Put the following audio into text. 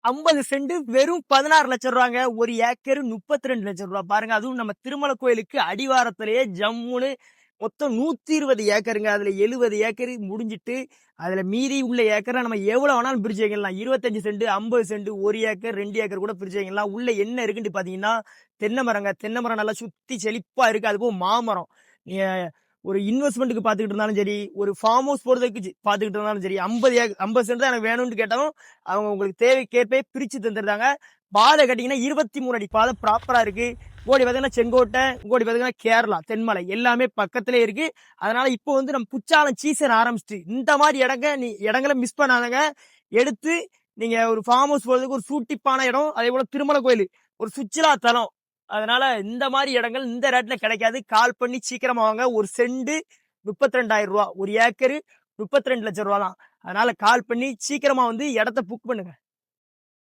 50 send வெறும் 16 லட்சம் ரூபாங்க. ஒரு ஏக்கர் 32 லட்சம் ரூபாய் பாருங்க. அதுவும் நம்ம திருமலை கோயிலுக்கு அடிவாரத்திலேயே ஜம்முன்னு மொத்தம் 120 ஏக்கருங்க. அதுல 70 ஏக்கர் முடிஞ்சிட்டு அதுல மீதி உள்ள ஏக்கரை நம்ம எவ்வளவு வேணாலும் பிரிச்சு வைக்கலாம். 25 சென்ட், 50 சென்ட், 1 ஏக்கர், 2 ஏக்கர் கூட பிரிச்சு வைக்கலாம். உள்ள என்ன இருக்குன்னு பாத்தீங்கன்னா தென்னை மரங்க. தென்னை மரம் நல்லா சுத்தி செழிப்பா இருக்கு. அதுவும் மாமரம். நீங்க ஒரு இன்வெஸ்ட்மெண்ட்டுக்கு பாத்துக்கிட்டு இருந்தாலும் சரி, ஒரு ஃபார்ம் ஹவுஸ் போறதுக்கு பாத்துக்கிட்டு இருந்தாலும் சரி, 50 சென்ட் தான் எனக்கு வேணும்னு கேட்டாலும் அவங்க உங்களுக்கு தேவைக்கேற்ப பிரிச்சு தந்துருந்தாங்க. பாதை கட்டிங்கன்னா 23 அடி பாதை ப்ராப்பரா இருக்கு. இங்கோடி பாத்தீங்கன்னா செங்கோட்டை, இங்கோடி பாத்தீங்கன்னா கேரளா, தென்மலை எல்லாமே பக்கத்திலே இருக்கு. அதனால இப்போ வந்து நம்ம குற்றாலம் சீசன் ஆரம்பிச்சிட்டு இந்த மாதிரி இடங்களை மிஸ் பண்ணாதங்க. எடுத்து நீங்க ஒரு ஃபார்ம் ஹவுஸ் போறதுக்கு ஒரு சூட்டிப்பான இடம். அதே போல திருமலை கோயில் ஒரு சுற்றுலா தலம். அதனால இந்த மாதிரி இடங்கள் இந்த ரேட்ல கிடைக்காது. கால் பண்ணி சீக்கிரமா வாங்க. ஒரு சென்ட் 32,000 ரூபாய், ஒரு ஏக்கரு 32 லட்சம் ரூபாய் தான். அதனால கால் பண்ணி சீக்கிரமா வந்து இடத்த புக் பண்ணுங்க.